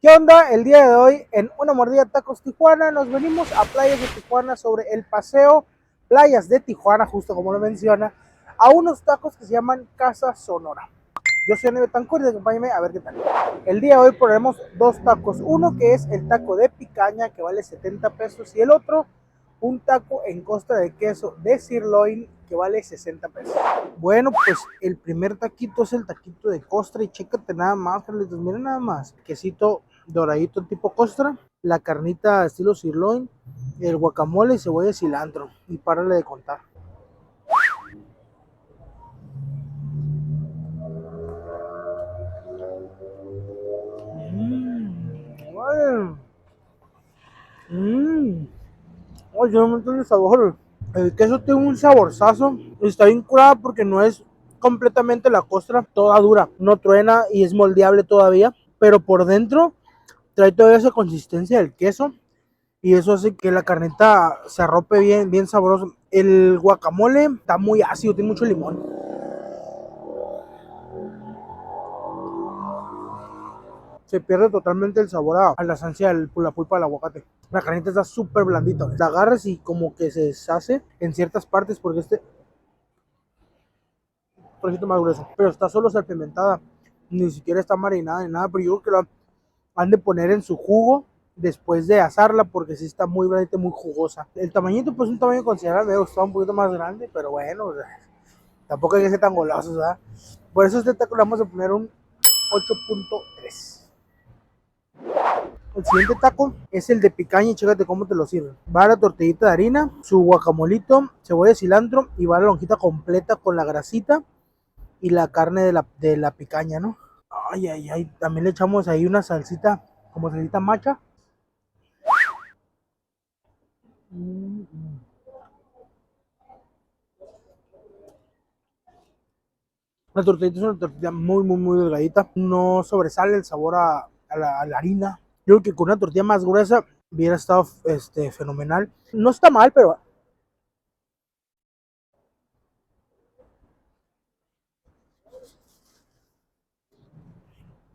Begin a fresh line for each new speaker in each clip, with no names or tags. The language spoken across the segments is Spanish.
¿Qué onda? El día de hoy en Una Mordida Tacos Tijuana nos venimos a Playas de Tijuana sobre el paseo Playas de Tijuana, justo como lo menciona, a unos tacos que se llaman Casa Sonora. Yo soy Neve Tancur y acompáñenme a ver qué tal. El día de hoy probaremos dos tacos. Uno que es el taco de picaña que vale 70 pesos y el otro un taco en costra de queso de sirloin que vale 60 pesos. Bueno, pues el primer taquito es el taquito de costra y chécate nada más, Carlitos, miren nada más. Quesito doradito tipo costra, la carnita estilo sirloin, el guacamole, cebolla y cilantro. Y párale de contar. Ay, mmm, ay, yo no me entiendo el sabor. El queso tiene un saborzazo. Está bien curada porque no es completamente la costra toda dura. No truena y es moldeable todavía. Pero por dentro trae toda esa consistencia del queso. Y eso hace que la carnita se arrope bien, bien sabroso. El guacamole está muy ácido, tiene mucho limón. Se pierde totalmente el sabor a la esencia de la pulpa del aguacate. La carnita está súper blandita. La agarras y como que se deshace en ciertas partes porque este trocito más grueso. Pero está solo salpimentada. Ni siquiera está marinada ni nada. Pero yo creo que la han de poner en su jugo después de asarla porque sí está muy blandita, muy jugosa. El tamañito pues un tamaño considerable. Me gustaba un poquito más grande. Pero bueno, o sea, tampoco hay que ser tan golosos, ¿verdad? Por eso este taco le vamos a poner un 8.3. El siguiente taco es el de picaña y chécate cómo te lo sirven. Va la tortillita de harina, su guacamolito, cebolla de cilantro y va la lonjita completa con la grasita y la carne de la picaña, ¿no? Ay, ay, ay. También le echamos ahí una salsita, como salsita macha. Mm, mm. La tortillita es una tortilla muy, muy, muy delgadita. No sobresale el sabor a la harina. Yo creo que con una tortilla más gruesa hubiera estado fenomenal. No está mal, pero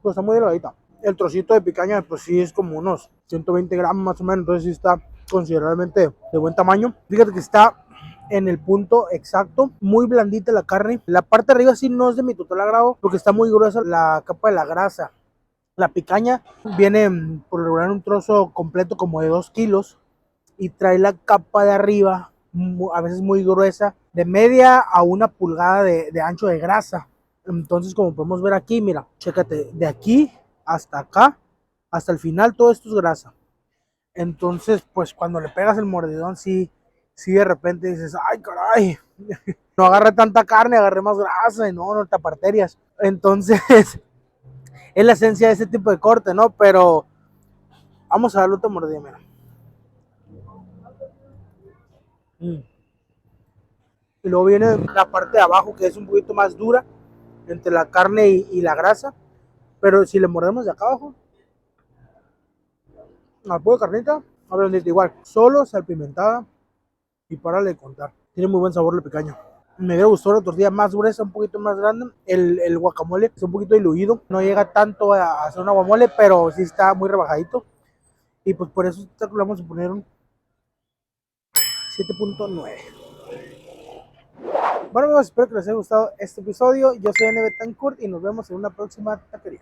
pues está muy delgadita. El trocito de picaña, pues sí es como unos 120 gramos más o menos, entonces sí está considerablemente de buen tamaño. Fíjate que está en el punto exacto, muy blandita la carne. La parte de arriba sí no es de mi total agrado, porque está muy gruesa la capa de la grasa. La picaña viene por lo regular un trozo completo como de 2 kilos y trae la capa de arriba, a veces muy gruesa, de media a 1 pulgada de ancho de grasa. Entonces, como podemos ver aquí, mira, chécate, de aquí hasta acá, hasta el final, todo esto es grasa. Entonces, pues cuando le pegas el mordidón, sí, sí de repente dices, ay, caray, no agarré tanta carne, agarré más grasa y no taparterias. Entonces, es la esencia de ese tipo de corte, ¿no? Pero vamos a darle otra mordida, mira. Mm. Y luego viene la parte de abajo que es un poquito más dura entre la carne y la grasa, pero si le mordemos de acá abajo, al pollo de carnita, a ver, igual, solo salpimentada y para de contar. Tiene muy buen sabor la picaña. Me hubiera gustado la tortilla más gruesa, un poquito más grande. El guacamole es un poquito diluido, no llega tanto a hacer un guacamole, pero sí está muy rebajadito. Y pues por eso le vamos a poner un 7.9. Bueno amigos, espero que les haya gustado este episodio. Yo soy Neve Tancourt y nos vemos en una próxima taquería.